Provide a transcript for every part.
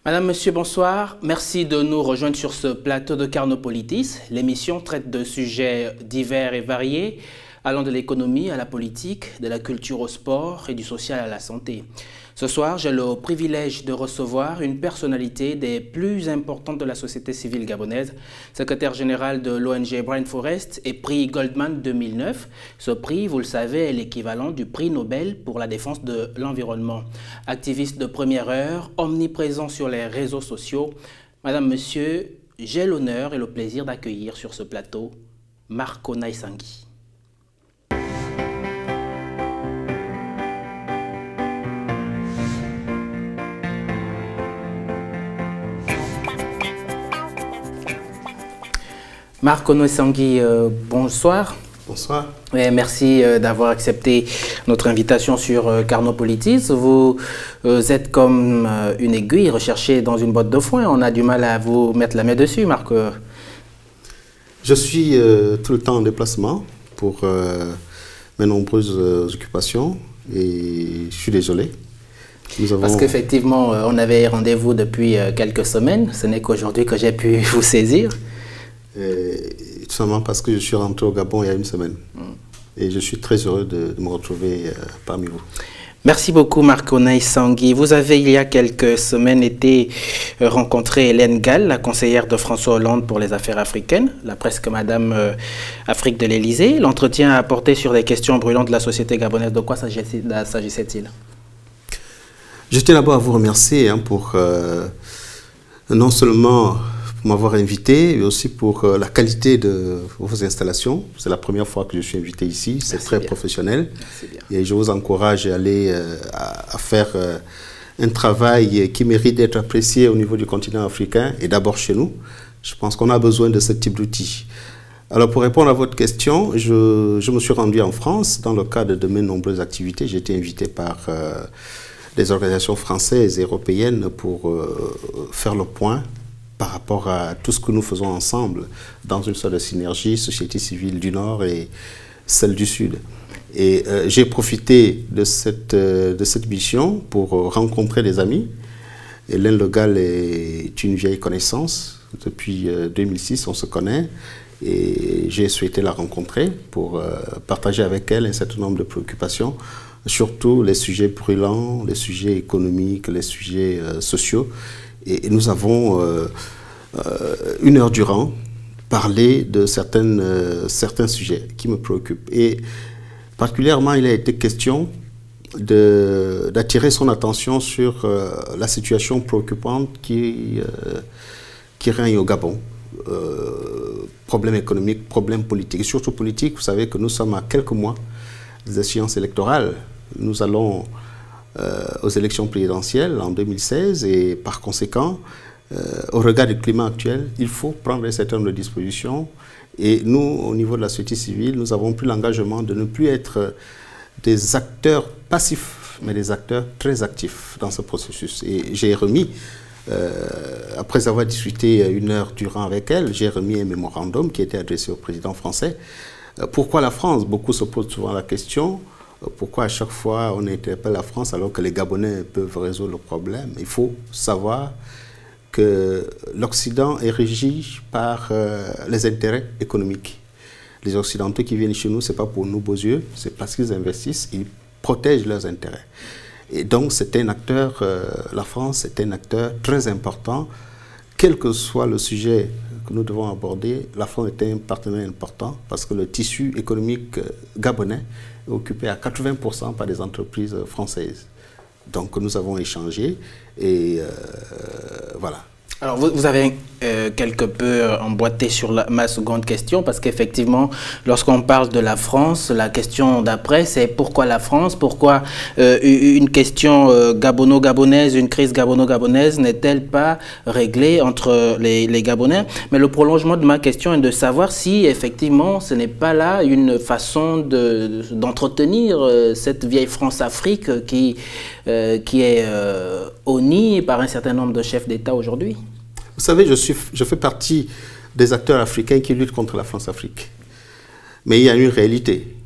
Madame, Monsieur, bonsoir. Merci de nous rejoindre sur ce plateau de Carnopolitis. L'émission traite de sujets divers et variés, allant de l'économie à la politique, de la culture au sport et du social à la santé. Ce soir, j'ai le privilège de recevoir une personnalité des plus importantes de la société civile gabonaise, secrétaire général de l'ONG Brain Forest et prix Goldman 2009. Ce prix, vous le savez, est l'équivalent du prix Nobel pour la défense de l'environnement. Activiste de première heure, omniprésent sur les réseaux sociaux. Madame, Monsieur, j'ai l'honneur et le plaisir d'accueillir sur ce plateau Marco Naïsangui. Marco Naïsangui, bonsoir. Bonsoir. Et merci d'avoir accepté notre invitation sur Carnopolitis. Vous êtes comme une aiguille recherchée dans une botte de foin. On a du mal à vous mettre la main dessus, Marco. Je suis tout le temps en déplacement pour mes nombreuses occupations et je suis désolé. Parce qu'effectivement, on avait rendez-vous depuis quelques semaines. Ce n'est qu'aujourd'hui que j'ai pu vous saisir. Tout simplement parce que je suis rentré au Gabon il y a une semaine. Et je suis très heureux de me retrouver parmi vous. Merci beaucoup Marco Naïsangui. Vous avez il y a quelques semaines été rencontré Hélène Gall, la conseillère de François Hollande pour les affaires africaines, la presque Madame Afrique de l'Élysée. L'entretien a porté sur des questions brûlantes de la société gabonaise. De quoi s'agissait-il? Je tiens d'abord à vous remercier pour non seulement m'avoir invité, mais aussi pour la qualité de vos installations. C'est la première fois que je suis invité ici, c'est très professionnel. Et je vous encourage à aller à faire un travail qui mérite d'être apprécié au niveau du continent africain et d'abord chez nous. Je pense qu'on a besoin de ce type d'outils. Alors pour répondre à votre question, je me suis rendu en France dans le cadre de mes nombreuses activités. J'ai été invité par des organisations françaises et européennes pour faire le point par rapport à tout ce que nous faisons ensemble dans une sorte de synergie, société civile du Nord et celle du Sud. Et j'ai profité de cette mission pour rencontrer des amis. Hélène Le Gall est une vieille connaissance. Depuis 2006, on se connaît. Et j'ai souhaité la rencontrer pour partager avec elle un certain nombre de préoccupations, surtout les sujets brûlants, les sujets économiques, les sujets sociaux. Et nous avons, une heure durant, parlé de certains sujets qui me préoccupent. Et particulièrement, il a été question d'attirer son attention sur la situation préoccupante qui règne au Gabon. Problèmes économiques, problèmes politiques, et surtout politiques. Vous savez que nous sommes à quelques mois des échéances électorales. Nous allons aux élections présidentielles en 2016 et par conséquent, au regard du climat actuel, il faut prendre un certain nombre de dispositions et nous, au niveau de la société civile, nous avons pris l'engagement de ne plus être des acteurs passifs, mais des acteurs très actifs dans ce processus. Et j'ai remis, après avoir discuté une heure durant avec elle, j'ai remis un mémorandum qui était adressé au président français. Pourquoi la France? Beaucoup se posent souvent la question. Pourquoi à chaque fois on interpelle la France alors que les Gabonais peuvent résoudre le problème? Il faut savoir que l'Occident est régi par les intérêts économiques. Les Occidentaux qui viennent chez nous, ce n'est pas pour nos beaux yeux, c'est parce qu'ils investissent, ils protègent leurs intérêts. Et donc c'est un acteur, la France est un acteur très important, quel que soit le sujet que nous devons aborder, la France est un partenaire important parce que le tissu économique gabonais est occupé à 80% par des entreprises françaises. Donc nous avons échangé et voilà. Alors vous avez quelque peu emboîté sur ma seconde question parce qu'effectivement, lorsqu'on parle de la France, la question d'après c'est pourquoi la France? Pourquoi une question gabono-gabonaise, une crise gabono-gabonaise n'est-elle pas réglée entre les Gabonais? Mais le prolongement de ma question est de savoir si effectivement ce n'est pas là une façon d'entretenir cette vieille France-Afrique qui est honnie par un certain nombre de chefs d'État aujourd'hui. Vous savez, je fais partie des acteurs africains qui luttent contre la France-Afrique. Mais il y a une réalité.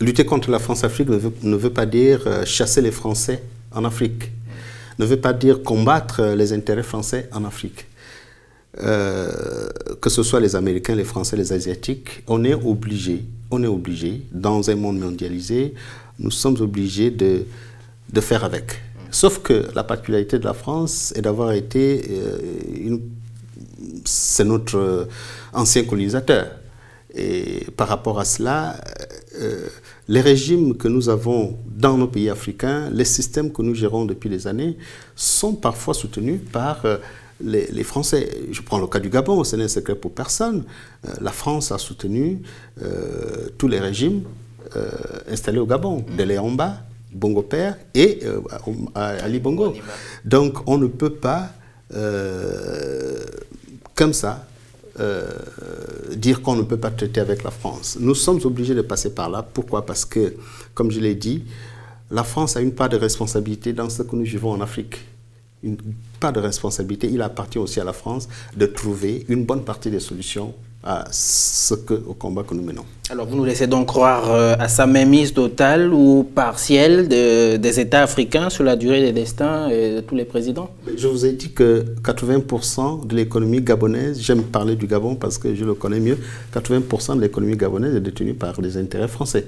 Lutter contre la France-Afrique ne veut pas dire chasser les Français en Afrique. ne veut pas dire combattre les intérêts français en Afrique. Que ce soit les Américains, les Français, les Asiatiques, on est obligé, dans un monde mondialisé, nous sommes obligés de faire avec. Sauf que la particularité de la France est d'avoir été, c'est notre ancien colonisateur. Et par rapport à cela, les régimes que nous avons dans nos pays africains, les systèmes que nous gérons depuis des années, sont parfois soutenus par les Français. Je prends le cas du Gabon, ce n'est un secret pour personne. La France a soutenu tous les régimes installés au Gabon, de Léomba, Bongo Père et Ali Bongo. Donc on ne peut pas, comme ça, dire qu'on ne peut pas traiter avec la France. Nous sommes obligés de passer par là. Pourquoi? Parce que, comme je l'ai dit, la France a une part de responsabilité dans ce que nous vivons en Afrique. Une part de responsabilité. Il appartient aussi à la France de trouver une bonne partie des solutions au combat que nous menons. Alors vous nous laissez donc croire à sa mainmise totale ou partielle des États africains sur la durée des destins de tous les présidents? Je vous ai dit que 80% de l'économie gabonaise, j'aime parler du Gabon parce que je le connais mieux, 80% de l'économie gabonaise est détenue par les intérêts français.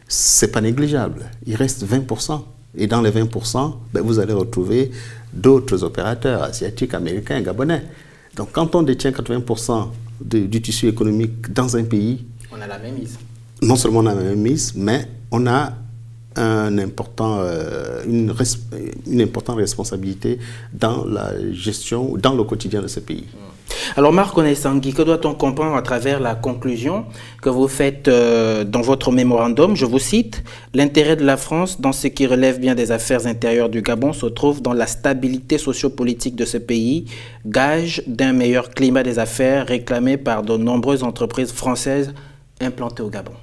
Ce n'est pas négligeable. Il reste 20%. Et dans les 20%, vous allez retrouver d'autres opérateurs asiatiques, américains, gabonais. Donc quand on détient 80% du tissu économique dans un pays, on a la même mise. Non seulement on a la même mise, mais on a une importante responsabilité dans la gestion, dans le quotidien de ce pays. Alors Marc Onesangui, que doit-on comprendre à travers la conclusion que vous faites dans votre mémorandum? Je vous cite: l'intérêt de la France dans ce qui relève bien des affaires intérieures du Gabon se trouve dans la stabilité sociopolitique de ce pays, gage d'un meilleur climat des affaires réclamé par de nombreuses entreprises françaises implantées au Gabon.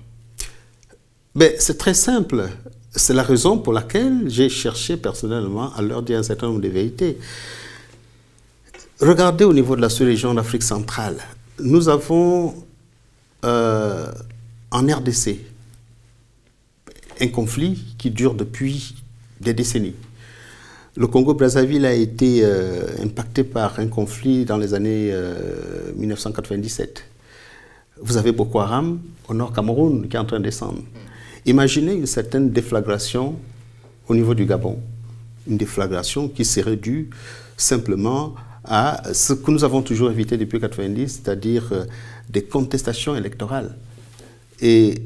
C'est très simple. C'est la raison pour laquelle j'ai cherché personnellement à leur dire un certain nombre de vérités. Regardez au niveau de la sous-région d'Afrique centrale. Nous avons en RDC un conflit qui dure depuis des décennies. Le Congo-Brazzaville a été impacté par un conflit dans les années 1997. Vous avez Boko Haram au nord Cameroun qui est en train de descendre. Imaginez une certaine déflagration au niveau du Gabon. Une déflagration qui serait due simplement à ce que nous avons toujours évité depuis 1990, c'est-à-dire des contestations électorales. Et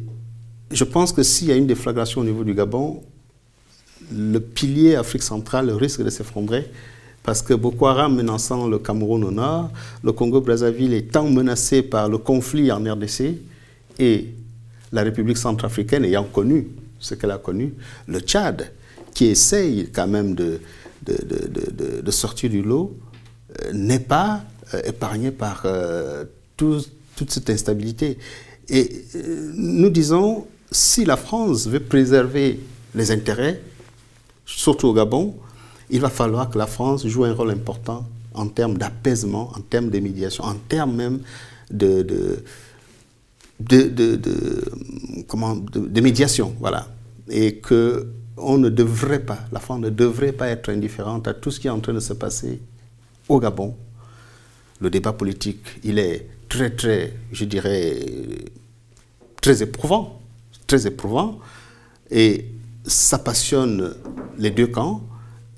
je pense que s'il y a une déflagration au niveau du Gabon, le pilier Afrique centrale risque de s'effondrer parce que Boko Haram menaçant le Cameroun au nord, le Congo-Brazzaville étant menacé par le conflit en RDC et la République centrafricaine ayant connu ce qu'elle a connu, le Tchad, qui essaye quand même de sortir du lot, n'est pas épargné par toute cette instabilité. Et nous disons, si la France veut préserver les intérêts, surtout au Gabon, il va falloir que la France joue un rôle important en termes d'apaisement, en termes de médiation, en termes même de médiation, voilà. Et que la France ne devrait pas être indifférente à tout ce qui est en train de se passer au Gabon. Le débat politique, il est je dirais, très éprouvant, et ça passionne les deux camps.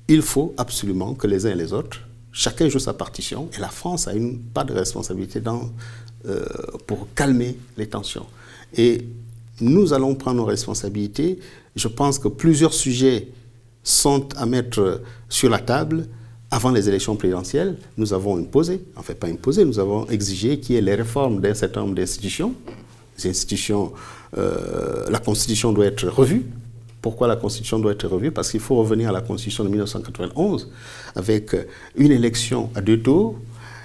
Il faut absolument que les uns et les autres, chacun joue sa partition, et la France a une part de responsabilité pour calmer les tensions. Et nous allons prendre nos responsabilités. Je pense que plusieurs sujets sont à mettre sur la table. Avant les élections présidentielles, nous avons imposé, enfin pas imposé, nous avons exigé qu'il y ait les réformes d'un certain nombre d'institutions. Les institutions, la Constitution doit être revue. Pourquoi la Constitution doit être revue? Parce qu'il faut revenir à la Constitution de 1991 avec une élection à 2 tours.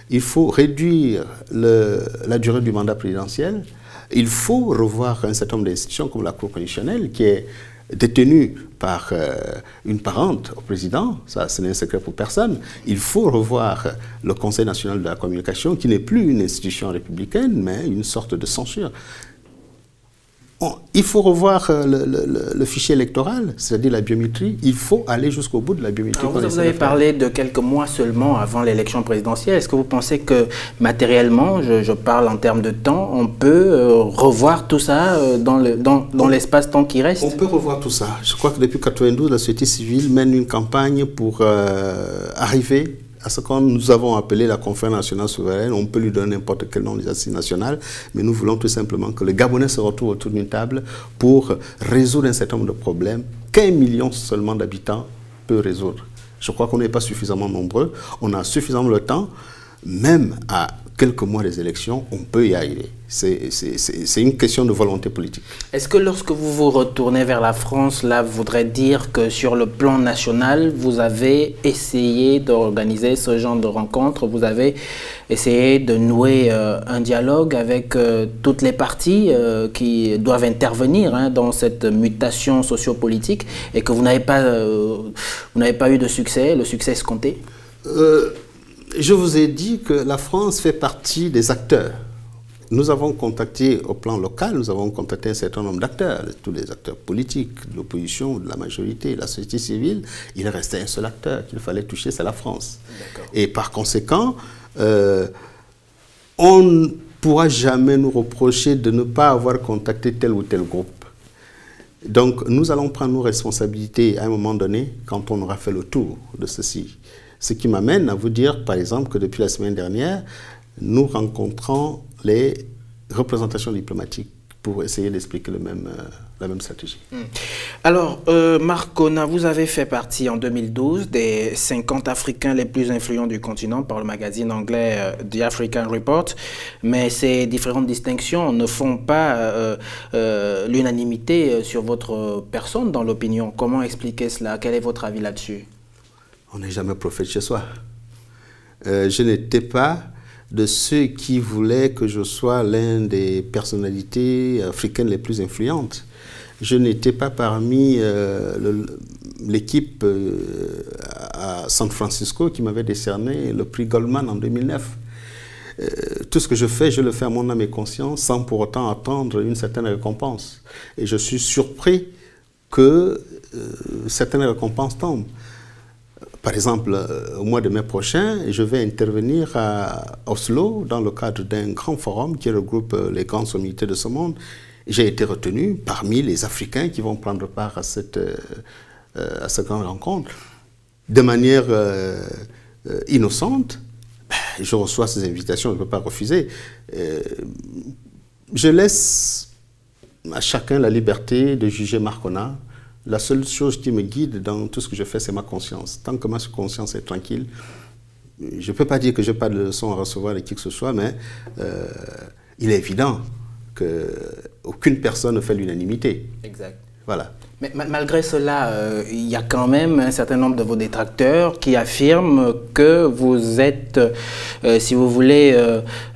Il faut réduire la durée du mandat présidentiel. Il faut revoir un certain nombre d'institutions comme la Cour constitutionnelle qui est détenue par une parente au président, ça ce n'est un secret pour personne. Il faut revoir le Conseil national de la communication qui n'est plus une institution républicaine mais une sorte de censure. Il faut revoir le fichier électoral, c'est-à-dire la biométrie. Il faut aller jusqu'au bout de la biométrie. Vous avez parlé de quelques mois seulement avant l'élection présidentielle. Est-ce que vous pensez que matériellement, je parle en termes de temps, on peut revoir tout ça dans l'espace-temps qui reste? On peut revoir tout ça. Je crois que depuis 1992, la société civile mène une campagne pour arriver à ce que nous avons appelé la conférence nationale souveraine. On peut lui donner n'importe quel nom des assises nationales, mais nous voulons tout simplement que le Gabonais se retrouve autour d'une table pour résoudre un certain nombre de problèmes qu'un million seulement d'habitants peut résoudre. Je crois qu'on n'est pas suffisamment nombreux, on a suffisamment le temps, même à quelques mois des élections, on peut y arriver. C'est une question de volonté politique. Est-ce que lorsque vous vous retournez vers la France, là voudrait dire que sur le plan national, vous avez essayé d'organiser ce genre de rencontres, vous avez essayé de nouer un dialogue avec toutes les parties qui doivent intervenir dans cette mutation sociopolitique et que vous n'avez pas eu de succès, le succès escompté? Je vous ai dit que la France fait partie des acteurs. Nous avons contacté au plan local, nous avons contacté un certain nombre d'acteurs, tous les acteurs politiques, de l'opposition, de la majorité, la société civile. Il restait un seul acteur qu'il fallait toucher, c'est la France. Et par conséquent, on ne pourra jamais nous reprocher de ne pas avoir contacté tel ou tel groupe. Donc nous allons prendre nos responsabilités à un moment donné quand on aura fait le tour de ceci. Ce qui m'amène à vous dire, par exemple, que depuis la semaine dernière, nous rencontrons les représentations diplomatiques pour essayer d'expliquer la même stratégie. Alors, Marc Kona, vous avez fait partie en 2012 des 50 Africains les plus influents du continent par le magazine anglais The African Report, mais ces différentes distinctions ne font pas l'unanimité sur votre personne dans l'opinion. Comment expliquer cela? Quel est votre avis là-dessus? On n'est jamais prophète chez soi. Je n'étais pas de ceux qui voulaient que je sois l'un des personnalités africaines les plus influentes. Je n'étais pas parmi l'équipe à San Francisco qui m'avait décerné le prix Goldman en 2009. Tout ce que je fais, je le fais à mon âme et conscience sans pour autant attendre une certaine récompense. Et je suis surpris que certaines récompenses tombent. Par exemple, au mois de mai prochain, je vais intervenir à Oslo dans le cadre d'un grand forum qui regroupe les grandes sommités de ce monde. J'ai été retenu parmi les Africains qui vont prendre part à cette grande rencontre. De manière innocente, je reçois ces invitations, je ne peux pas refuser. Je laisse à chacun la liberté de juger Marc Kona. La seule chose qui me guide dans tout ce que je fais, c'est ma conscience. Tant que ma conscience est tranquille, je ne peux pas dire que je n'ai pas de leçons à recevoir de qui que ce soit, mais il est évident qu'aucune personne ne fait l'unanimité. Exact. Voilà. Mais malgré cela, il y a quand même un certain nombre de vos détracteurs qui affirment que vous êtes, si vous voulez,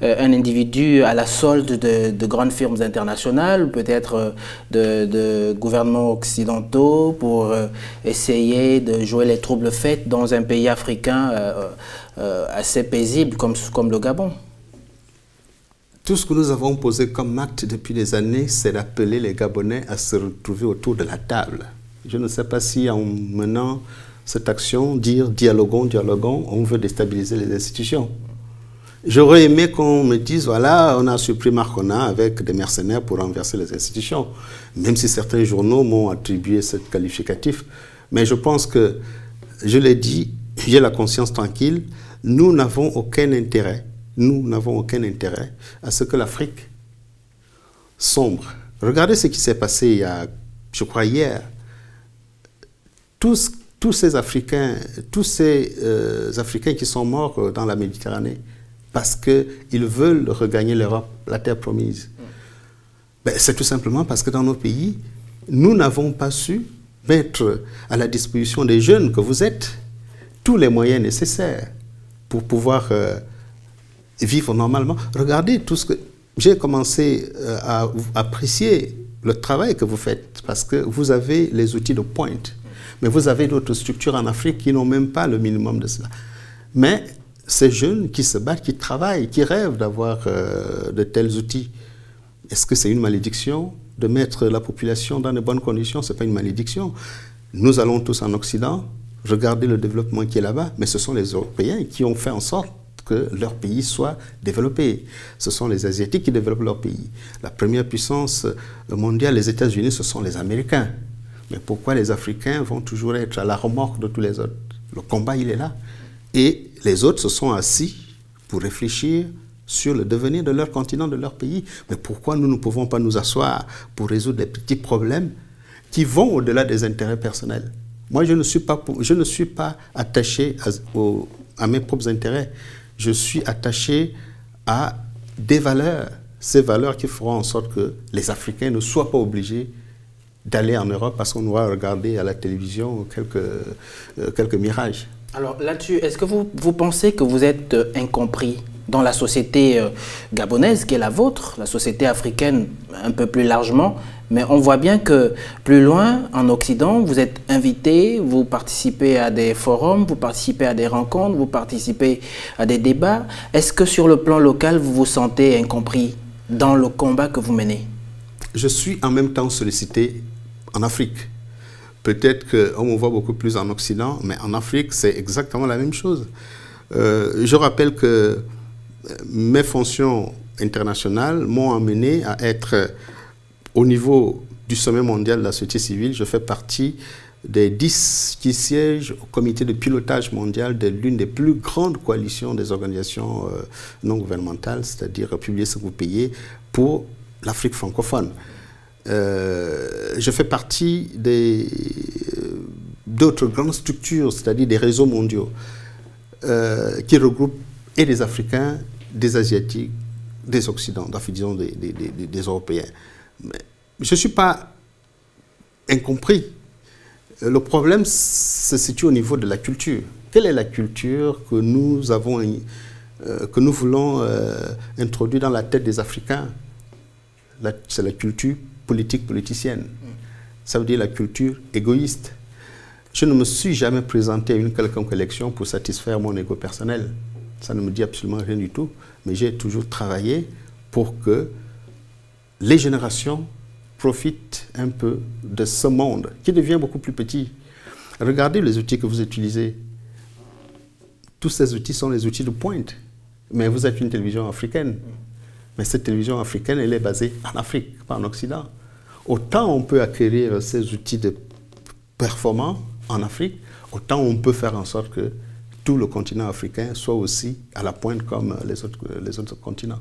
un individu à la solde de grandes firmes internationales, peut-être de gouvernements occidentaux, pour essayer de jouer les troubles faits dans un pays africain assez paisible comme le Gabon. Tout ce que nous avons posé comme acte depuis des années, c'est d'appeler les Gabonais à se retrouver autour de la table. Je ne sais pas si en menant cette action, dire dialoguons, dialoguons, on veut déstabiliser les institutions. J'aurais aimé qu'on me dise, voilà, on a supprimé Marc Kona avec des mercenaires pour renverser les institutions, même si certains journaux m'ont attribué ce qualificatif. Mais je pense que, je l'ai dit, j'ai la conscience tranquille, nous n'avons aucun intérêt à ce que l'Afrique sombre. Regardez ce qui s'est passé il y a, je crois, hier. Tous ces Africains qui sont morts dans la Méditerranée parce qu'ils veulent regagner l'Europe, la terre promise. Ben, c'est tout simplement parce que dans nos pays, nous n'avons pas su mettre à la disposition des jeunes que vous êtes tous les moyens nécessaires pour pouvoir vivre normalement. Regardez tout ce que... J'ai commencé à apprécier le travail que vous faites parce que vous avez les outils de pointe. Mais vous avez d'autres structures en Afrique qui n'ont même pas le minimum de cela. Mais ces jeunes qui se battent, qui travaillent, qui rêvent d'avoir de tels outils, est-ce que c'est une malédiction de mettre la population dans de bonnes conditions, ce n'est pas une malédiction. Nous allons tous en Occident, regarder le développement qui est là-bas, mais ce sont les Européens qui ont fait en sorte que leur pays soit développé. Ce sont les Asiatiques qui développent leur pays. La première puissance mondiale, les États-Unis, ce sont les Américains. Mais pourquoi les Africains vont toujours être à la remorque de tous les autres? Le combat, il est là. Et les autres se sont assis pour réfléchir sur le devenir de leur continent, de leur pays. Mais pourquoi nous ne pouvons pas nous asseoir pour résoudre des petits problèmes qui vont au-delà des intérêts personnels? Moi, je ne suis pas attaché à mes propres intérêts. Je suis attaché à des valeurs, ces valeurs qui feront en sorte que les Africains ne soient pas obligés d'aller en Europe parce qu'on va regarder à la télévision quelques mirages. Alors là-dessus, est-ce que vous pensez que vous êtes incompris dans la société gabonaise qui est la vôtre, la société africaine un peu plus largement, mais on voit bien que plus loin, en Occident, vous êtes invité, vous participez à des forums, vous participez à des rencontres, vous participez à des débats. Est-ce que sur le plan local, vous vous sentez incompris dans le combat que vous menez? Je suis en même temps sollicité en Afrique. Peut-être qu'on me voit beaucoup plus en Occident, mais en Afrique, c'est exactement la même chose. Je rappelle que mes fonctions internationales m'ont amené à être au niveau du sommet mondial de la société civile. Je fais partie des 10 qui siègent au comité de pilotage mondial de l'une des plus grandes coalitions des organisations non gouvernementales, c'est-à-dire Publiez ce que vous payez, pour l'Afrique francophone. Je fais partie d'autres grandes structures, c'est-à-dire des réseaux mondiaux, qui regroupent et des Africains, des Asiatiques, des Occidentaux, disons des Européens. Mais je ne suis pas incompris. Le problème se situe au niveau de la culture. Quelle est la culture que nous voulons introduire dans la tête des Africains? C'est la culture politique politicienne. Ça veut dire la culture égoïste. Je ne me suis jamais présenté à une quelconque élection pour satisfaire mon ego personnel. Ça ne me dit absolument rien du tout. Mais j'ai toujours travaillé pour que les générations profitent un peu de ce monde qui devient beaucoup plus petit. Regardez les outils que vous utilisez. Tous ces outils sont les outils de pointe. Mais vous êtes une télévision africaine. Mais cette télévision africaine, elle est basée en Afrique, pas en Occident. Autant on peut acquérir ces outils de performants en Afrique, autant on peut faire en sorte que tout le continent africain soit aussi à la pointe comme les autres continents.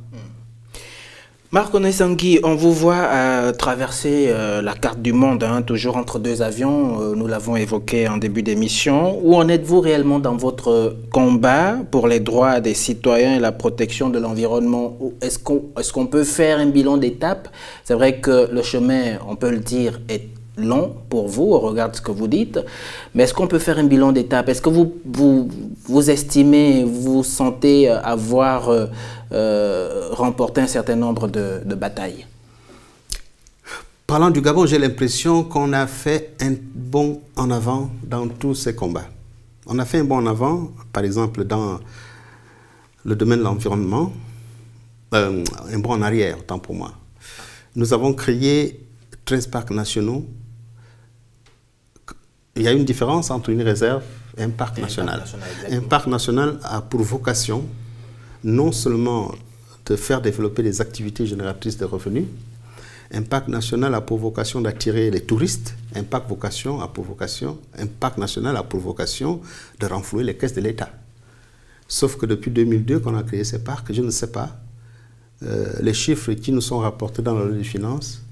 Marc Onesangui, on vous voit traverser la carte du monde, hein, toujours entre deux avions, nous l'avons évoqué en début d'émission. Où en êtes-vous réellement dans votre combat pour les droits des citoyens et la protection de l'environnement? Est-ce qu'on peut faire un bilan d'étape? C'est vrai que le chemin, on peut le dire, est long pour vous, au regard de ce que vous dites, mais est-ce qu'on peut faire un bilan d'étape? Est-ce que vous estimez, vous sentez avoir remporté un certain nombre de batailles? Parlant du Gabon, j'ai l'impression qu'on a fait un bond en avant dans tous ces combats. On a fait un bond en avant, par exemple, dans le domaine de l'environnement, un bond en arrière, autant pour moi. Nous avons créé 13 parcs nationaux. Il y a une différence entre une réserve et un parc national. Un parc national a pour vocation non seulement de faire développer des activités génératrices de revenus, un parc national a pour vocation d'attirer les touristes, un parc national a pour vocation de renflouer les caisses de l'État. Sauf que depuis 2002 qu'on a créé ces parcs, je ne sais pas, les chiffres qui nous sont rapportés dans la loi des finances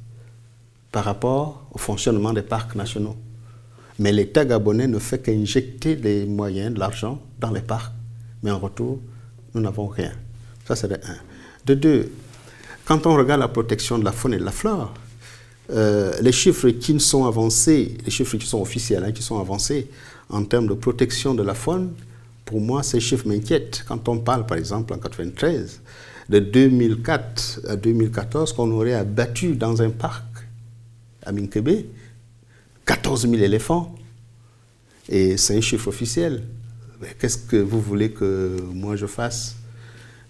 par rapport au fonctionnement des parcs nationaux. Mais l'État gabonais ne fait qu'injecter des moyens, de l'argent dans les parcs. Mais en retour, nous n'avons rien. Ça, c'est de un. De deux, quand on regarde la protection de la faune et de la flore, les chiffres qui sont avancés, les chiffres qui sont officiels, hein, qui sont avancés en termes de protection de la faune, pour moi, ces chiffres m'inquiètent. Quand on parle, par exemple, en 1993, de 2004 à 2014, qu'on aurait abattu dans un parc à Minkebe 14 000 éléphants. Et c'est un chiffre officiel. Qu'est-ce que vous voulez que moi je fasse?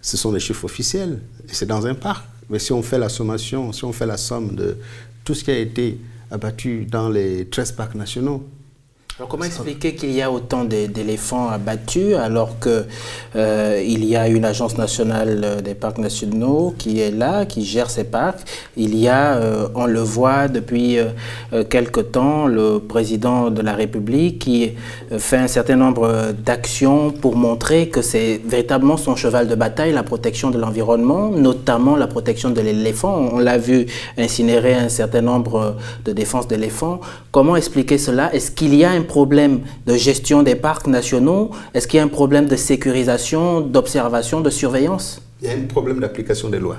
Ce sont des chiffres officiels. Et c'est dans un parc. Mais si on fait la sommation, si on fait la somme de tout ce qui a été abattu dans les 13 parcs nationaux. Alors comment expliquer qu'il y a autant d'éléphants abattus alors qu'il y a une agence nationale des parcs nationaux qui est là, qui gère ces parcs? Il y a, on le voit depuis quelque temps, le président de la République qui fait un certain nombre d'actions pour montrer que c'est véritablement son cheval de bataille, la protection de l'environnement, notamment la protection de l'éléphant. On l'a vu incinérer un certain nombre de défenses d'éléphants. Comment expliquer cela? Est-ce qu'il y a un problème de gestion des parcs nationaux? Est-ce qu'il y a un problème de sécurisation, d'observation, de surveillance? Il y a un problème d'application des lois.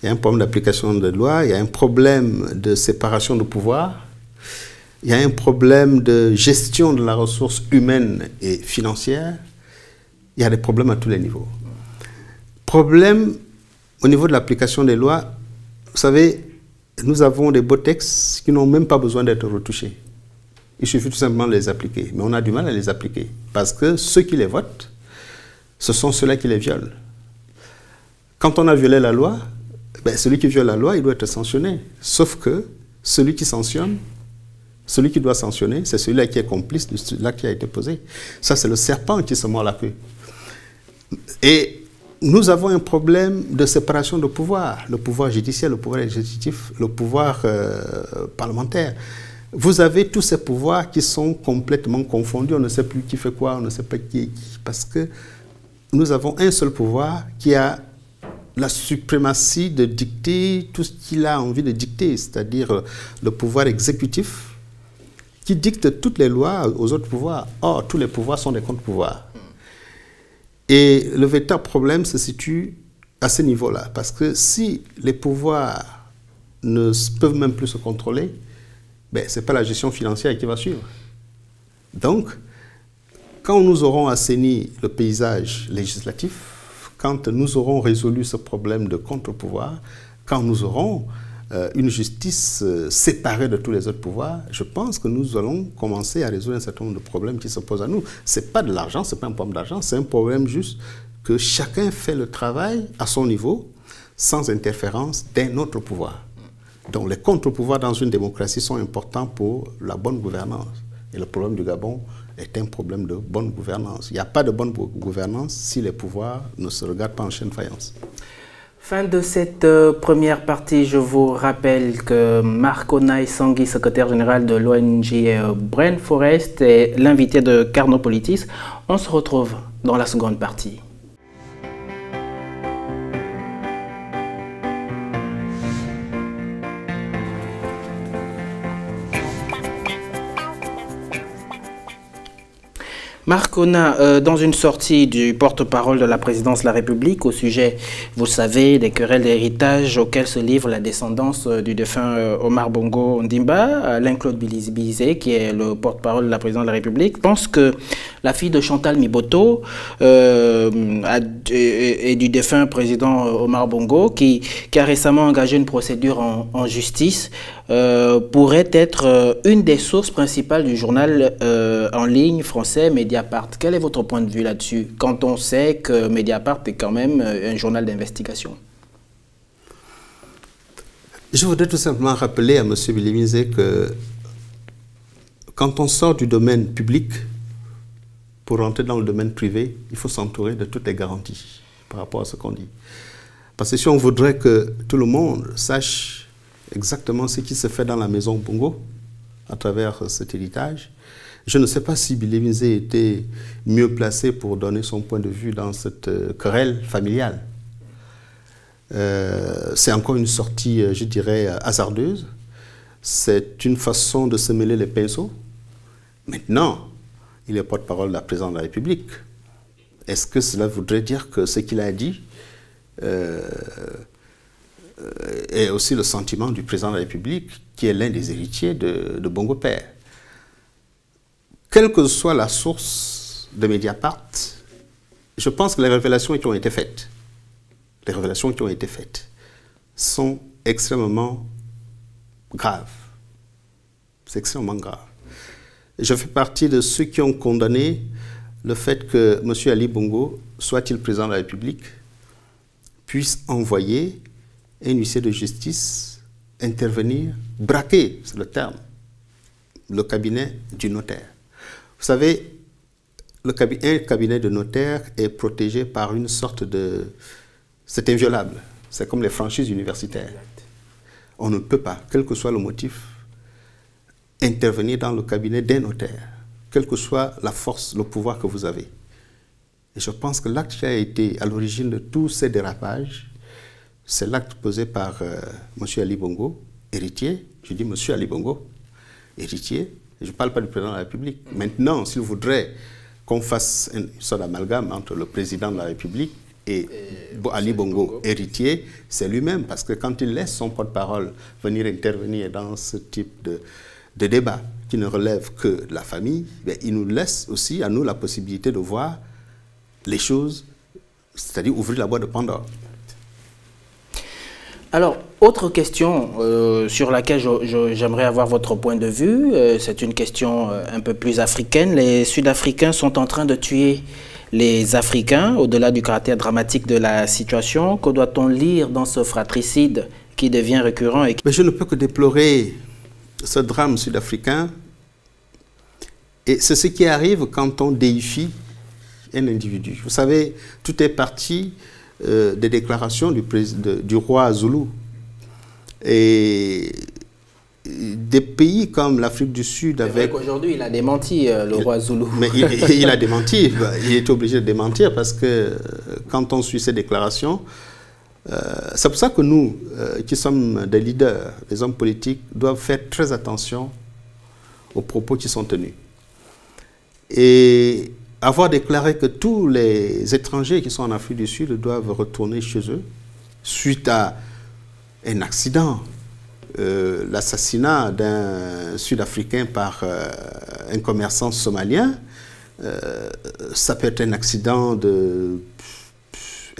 Il y a un problème d'application des lois, il y a un problème de séparation de pouvoir, il y a un problème de gestion de la ressource humaine et financière, il y a des problèmes à tous les niveaux. Problème au niveau de l'application des lois, vous savez, nous avons des beaux textes qui n'ont même pas besoin d'être retouchés. Il suffit tout simplement de les appliquer. Mais on a du mal à les appliquer. Parce que ceux qui les votent, ce sont ceux-là qui les violent. Quand on a violé la loi, ben, celui qui viole la loi, il doit être sanctionné. Sauf que celui qui sanctionne, celui qui doit sanctionner, c'est celui-là qui est complice de celui-là qui a été posé. Ça, c'est le serpent qui se mord la queue. Et nous avons un problème de séparation de pouvoir. Le pouvoir judiciaire, le pouvoir exécutif, le pouvoir parlementaire. Vous avez tous ces pouvoirs qui sont complètement confondus. On ne sait plus qui fait quoi, on ne sait pas qui est qui. Parce que nous avons un seul pouvoir qui a la suprématie de dicter tout ce qu'il a envie de dicter, c'est-à-dire le pouvoir exécutif qui dicte toutes les lois aux autres pouvoirs. Or, tous les pouvoirs sont des contre-pouvoirs. Et le véritable problème se situe à ce niveau-là. Parce que si les pouvoirs ne peuvent même plus se contrôler, ben, ce n'est pas la gestion financière qui va suivre. Donc, quand nous aurons assaini le paysage législatif, quand nous aurons résolu ce problème de contre-pouvoir, quand nous aurons une justice séparée de tous les autres pouvoirs, je pense que nous allons commencer à résoudre un certain nombre de problèmes qui se posent à nous. Ce n'est pas de l'argent, ce n'est pas un problème d'argent, c'est un problème juste que chacun fait le travail à son niveau, sans interférence d'un autre pouvoir. Donc les contre-pouvoirs dans une démocratie sont importants pour la bonne gouvernance. Et le problème du Gabon est un problème de bonne gouvernance. Il n'y a pas de bonne gouvernance si les pouvoirs ne se regardent pas en chaîne de faïence. Fin de cette première partie, je vous rappelle que Marc Onay Sangui, secrétaire général de l'ONG Brain Forest, est l'invité de Carnopolitis. On se retrouve dans la seconde partie. Marc Onay, dans une sortie du porte-parole de la présidence de la République au sujet, vous savez, des querelles d'héritage auxquelles se livre la descendance du défunt Omar Bongo Ondimba, Alain Claude Bilizé, qui est le porte-parole de la présidence de la République, pense que la fille de Chantal Miboto et du défunt président Omar Bongo, qui a récemment engagé une procédure en justice, pourrait être une des sources principales du journal en ligne français Mediapart. Quel est votre point de vue là-dessus, quand on sait que Mediapart est quand même un journal d'investigation? Je voudrais tout simplement rappeler à M. Bilizé que quand on sort du domaine public pour rentrer dans le domaine privé, il faut s'entourer de toutes les garanties par rapport à ce qu'on dit. Parce que si on voudrait que tout le monde sache exactement ce qui se fait dans la maison Bongo à travers cet héritage, je ne sais pas si Bilizé était mieux placé pour donner son point de vue dans cette querelle familiale. C'est encore une sortie, je dirais, hasardeuse. C'est une façon de se mêler les pinceaux. Maintenant, il est porte-parole de la présidence de la République. Est-ce que cela voudrait dire que ce qu'il a dit est aussi le sentiment du président de la République, qui est l'un des héritiers de Bongo Père? Quelle que soit la source de Mediapart, je pense que les révélations qui ont été faites, sont extrêmement graves. C'est extrêmement grave. Je fais partie de ceux qui ont condamné le fait que M. Ali Bongo, soit-il président de la République, puisse envoyer un huissier de justice intervenir, braquer, c'est le terme, le cabinet du notaire. Vous savez, un cabinet de notaire est protégé par une sorte de... C'est inviolable. C'est comme les franchises universitaires. On ne peut pas, quel que soit le motif, intervenir dans le cabinet d'un notaire, quelle que soit la force, le pouvoir que vous avez. Et je pense que l'acte qui a été à l'origine de tous ces dérapages, c'est l'acte posé par M. Ali Bongo, héritier. Je dis M. Ali Bongo, héritier. Je ne parle pas du président de la République. Maintenant, s'il voudrait qu'on fasse une sorte d'amalgame entre le président de la République et Ali Bongo, héritier, c'est lui-même. Parce que quand il laisse son porte-parole venir intervenir dans ce type de débat qui ne relève que de la famille, bien, il nous laisse aussi, à nous, la possibilité de voir les choses, c'est-à-dire ouvrir la boîte de Pandore. Alors, autre question sur laquelle j'aimerais avoir votre point de vue, c'est une question un peu plus africaine. Les Sud-Africains sont en train de tuer les Africains, au-delà du caractère dramatique de la situation. Que doit-on lire dans ce fratricide qui devient récurrent Mais je ne peux que déplorer ce drame sud-africain. Et c'est ce qui arrive quand on déifie un individu. Vous savez, tout est parti des déclarations du roi Zulu. Et des pays comme l'Afrique du Sud avec... Aujourd'hui, il a démenti le roi Zulu. Mais il a démenti. Il est obligé de démentir parce que quand on suit ces déclarations, c'est pour ça que nous, qui sommes des leaders, les hommes politiques, doivent faire très attention aux propos qui sont tenus. Et avoir déclaré que tous les étrangers qui sont en Afrique du Sud doivent retourner chez eux suite à un accident, l'assassinat d'un Sud-Africain par un commerçant somalien, ça peut être un accident,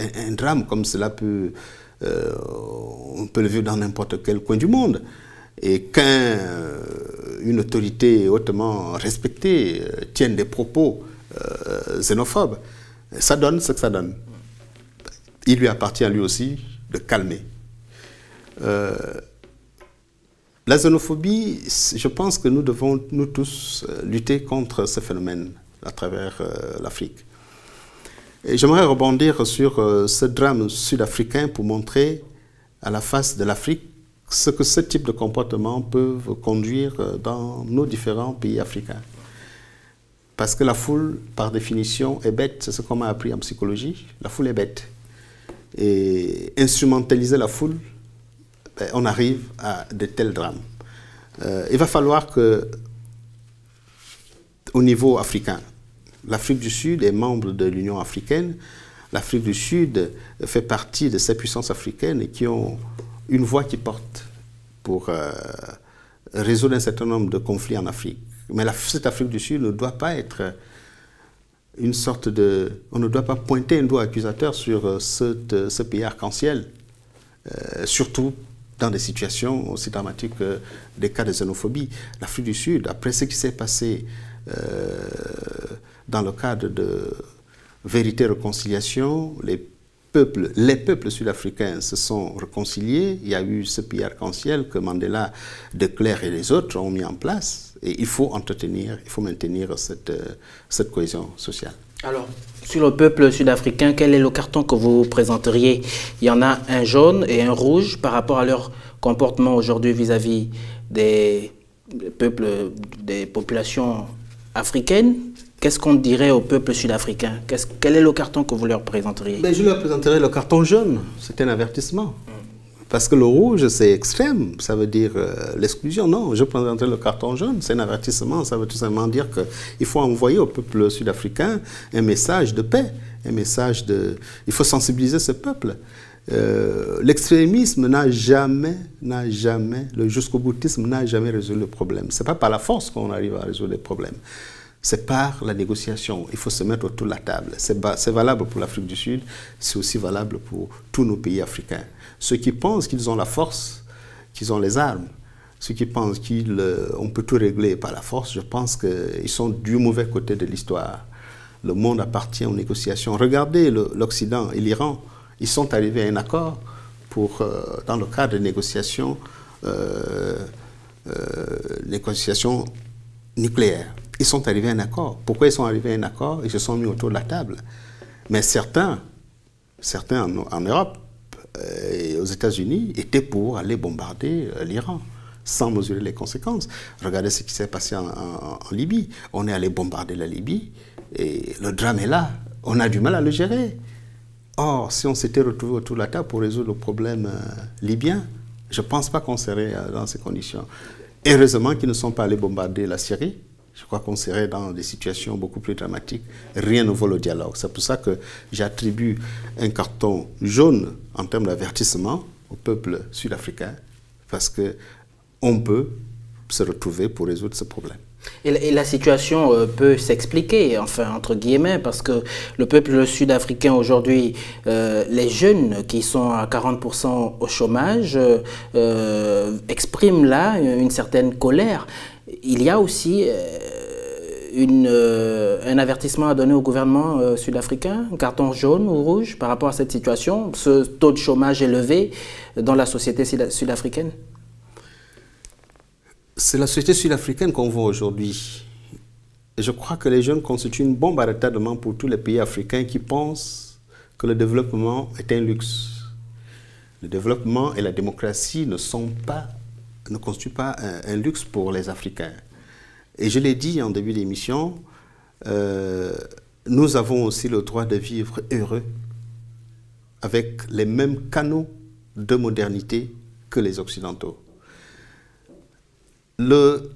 un drame comme cela peut, on peut le vivre dans n'importe quel coin du monde. Et qu'une autorité hautement respectée tienne des propos xénophobes, ça donne ce que ça donne. Il lui appartient à lui aussi de calmer. La xénophobie, je pense que nous devons, nous tous, lutter contre ce phénomène à travers l'Afrique. Et j'aimerais rebondir sur ce drame sud-africain pour montrer à la face de l'Afrique ce que ce type de comportement peut conduire dans nos différents pays africains. Parce que la foule, par définition, est bête. C'est ce qu'on m'a appris en psychologie. La foule est bête. Et instrumentaliser la foule, ben, on arrive à de tels drames. Il va falloir que, au niveau africain, l'Afrique du Sud est membre de l'Union africaine. L'Afrique du Sud fait partie de ces puissances africaines qui ont une voix qui porte pour résoudre un certain nombre de conflits en Afrique. Mais cette Afrique du Sud ne doit pas être une sorte de... On ne doit pas pointer un doigt accusateur sur ce pays arc-en-ciel, surtout dans des situations aussi dramatiques que des cas de xénophobie. L'Afrique du Sud, après ce qui s'est passé dans le cadre de vérité et réconciliation, les peuples sud-africains se sont réconciliés. Il y a eu ce pays arc-en-ciel que Mandela, De Klerk et les autres ont mis en place. Et il faut entretenir, il faut maintenir cette cohésion sociale. Alors, sur le peuple sud-africain, quel est le carton que vous présenteriez? Il y en a un jaune et un rouge par rapport à leur comportement aujourd'hui vis-à-vis des peuples, des populations africaines. Qu'est-ce qu'on dirait au peuple sud-africain? Quel est le carton que vous leur présenteriez? Ben, je leur présenterai le carton jaune. C'est un avertissement. Parce que le rouge, c'est extrême. Ça veut dire l'exclusion. Non, je présenterai le carton jaune. C'est un avertissement. Ça veut tout simplement dire qu'il faut envoyer au peuple sud-africain un message de paix. Un message de... Il faut sensibiliser ce peuple. L'extrémisme n'a jamais, le jusqu'au-boutisme n'a jamais résolu le problème. Ce n'est pas par la force qu'on arrive à résoudre les problèmes. C'est par la négociation. Il faut se mettre autour de la table. C'est valable pour l'Afrique du Sud, c'est aussi valable pour tous nos pays africains. Ceux qui pensent qu'ils ont la force, qu'ils ont les armes, ceux qui pensent qu'on peut tout régler par la force, je pense qu'ils sont du mauvais côté de l'histoire. Le monde appartient aux négociations. Regardez l'Occident et l'Iran, ils sont arrivés à un accord dans le cadre des négociations nucléaires. Ils sont arrivés à un accord. Pourquoi ils sont arrivés à un accord? Ils se sont mis autour de la table. Mais certains en Europe et aux États-Unis étaient pour aller bombarder l'Iran, sans mesurer les conséquences. Regardez ce qui s'est passé en Libye. On est allé bombarder la Libye et le drame est là. On a du mal à le gérer. Or, si on s'était retrouvé autour de la table pour résoudre le problème libyen, je ne pense pas qu'on serait dans ces conditions. Heureusement qu'ils ne sont pas allés bombarder la Syrie. Je crois qu'on serait dans des situations beaucoup plus dramatiques. Rien ne vaut le dialogue. C'est pour ça que j'attribue un carton jaune en termes d'avertissement au peuple sud-africain, parce qu'on peut se retrouver pour résoudre ce problème. Et la situation peut s'expliquer, enfin, entre guillemets, parce que le peuple sud-africain aujourd'hui, les jeunes qui sont à 40% au chômage, expriment là une certaine colère. Il y a aussi un avertissement à donner au gouvernement sud-africain, un carton jaune ou rouge par rapport à cette situation, ce taux de chômage élevé dans la société sud-africaine. C'est la société sud-africaine qu'on voit aujourd'hui. Je crois que les jeunes constituent une bombe à retardement pour tous les pays africains qui pensent que le développement est un luxe. Le développement et la démocratie ne constituent pas un luxe pour les Africains. Et je l'ai dit en début d'émission, nous avons aussi le droit de vivre heureux avec les mêmes canaux de modernité que les Occidentaux. Le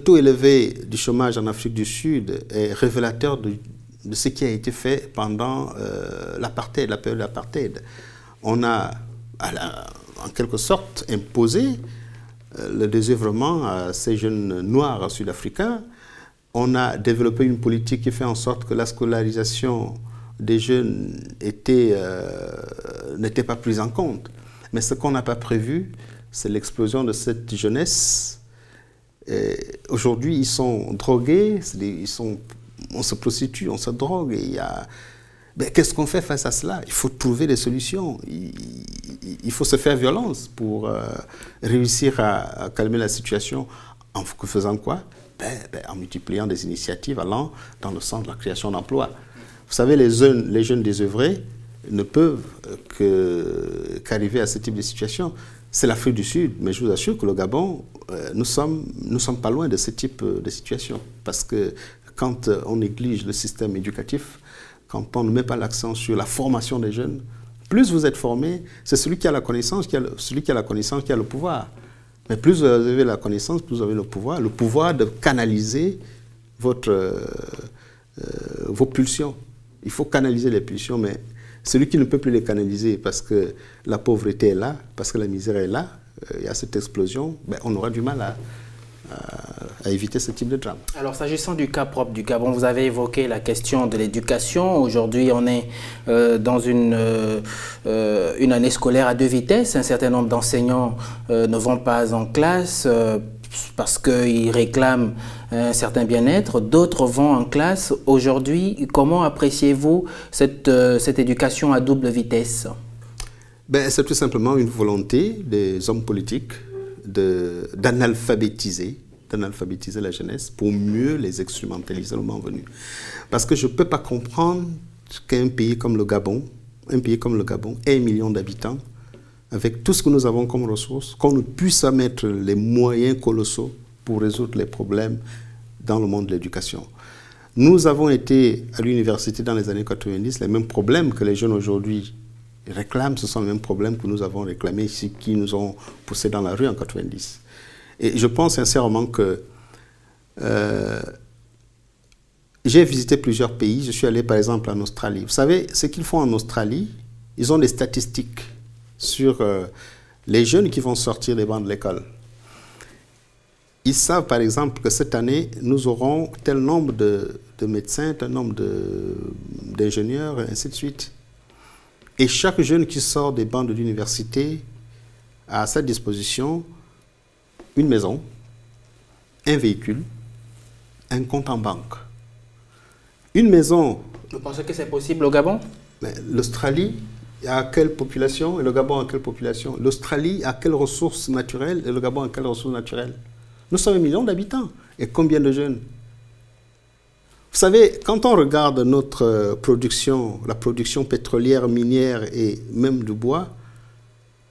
taux élevé du chômage en Afrique du Sud est révélateur de ce qui a été fait pendant l'apartheid, la période d'apartheid. On a, en quelque sorte, imposé le désœuvrement à ces jeunes noirs sud-africains. On a développé une politique qui fait en sorte que la scolarisation des jeunes n'était pas prise en compte. Mais ce qu'on n'a pas prévu, c'est l'explosion de cette jeunesse. Aujourd'hui, ils sont drogués, on se prostitue, on se drogue. Qu'est-ce qu'on fait face à cela? Il faut trouver des solutions. Il faut se faire violence pour réussir à calmer la situation. En faisant quoi? En multipliant des initiatives allant dans le sens de la création d'emplois. Vous savez, les jeunes désœuvrés ne peuvent qu'arriver à ce type de situation. C'est l'Afrique du Sud, mais je vous assure que le Gabon, nous sommes pas loin de ce type de situation. Parce que quand on néglige le système éducatif, quand on ne met pas l'accent sur la formation des jeunes, plus vous êtes formé, c'est celui qui a la connaissance qui a le pouvoir. Mais plus vous avez la connaissance, plus vous avez le pouvoir de canaliser vos pulsions. Il faut canaliser les pulsions, mais celui qui ne peut plus les canaliser parce que la pauvreté est là, parce que la misère est là, il y a cette explosion, on aura du mal à éviter ce type de drame. Alors, s'agissant du cas propre du Gabon, vous avez évoqué la question de l'éducation. Aujourd'hui, on est dans une année scolaire à deux vitesses. Un certain nombre d'enseignants ne vont pas en classe parce qu'ils réclament un certain bien-être. D'autres vont en classe. Aujourd'hui, comment appréciez-vous cette éducation à double vitesse? C'est tout simplement une volonté des hommes politiques d'analphabétiser la jeunesse pour mieux les instrumentaliser le moment venu. Parce que je ne peux pas comprendre qu'un pays comme le Gabon, ait 1 million d'habitants, avec tout ce que nous avons comme ressources, qu'on ne puisse pas mettre les moyens colossaux pour résoudre les problèmes dans le monde de l'éducation. Nous avons été à l'université dans les années 90, les mêmes problèmes que les jeunes aujourd'hui réclament, ce sont les mêmes problèmes que nous avons réclamés ici, qui nous ont poussés dans la rue en 90. Et je pense sincèrement que j'ai visité plusieurs pays. Je suis allé par exemple en Australie. Vous savez, ce qu'ils font en Australie, ils ont des statistiques sur les jeunes qui vont sortir des bancs de l'école. Ils savent par exemple que cette année, nous aurons tel nombre de médecins, tel nombre d'ingénieurs, et ainsi de suite. Et chaque jeune qui sort des bancs de l'université a à sa disposition une maison, un véhicule, un compte en banque. Une maison... Vous pensez que c'est possible au Gabon? L'Australie à quelle population et le Gabon à quelle population? L'Australie à quelles ressources naturelles et le Gabon à quelles ressources naturelles? Nous sommes 1 million d'habitants. Et combien de jeunes? Vous savez, quand on regarde notre production, la production pétrolière, minière et même du bois,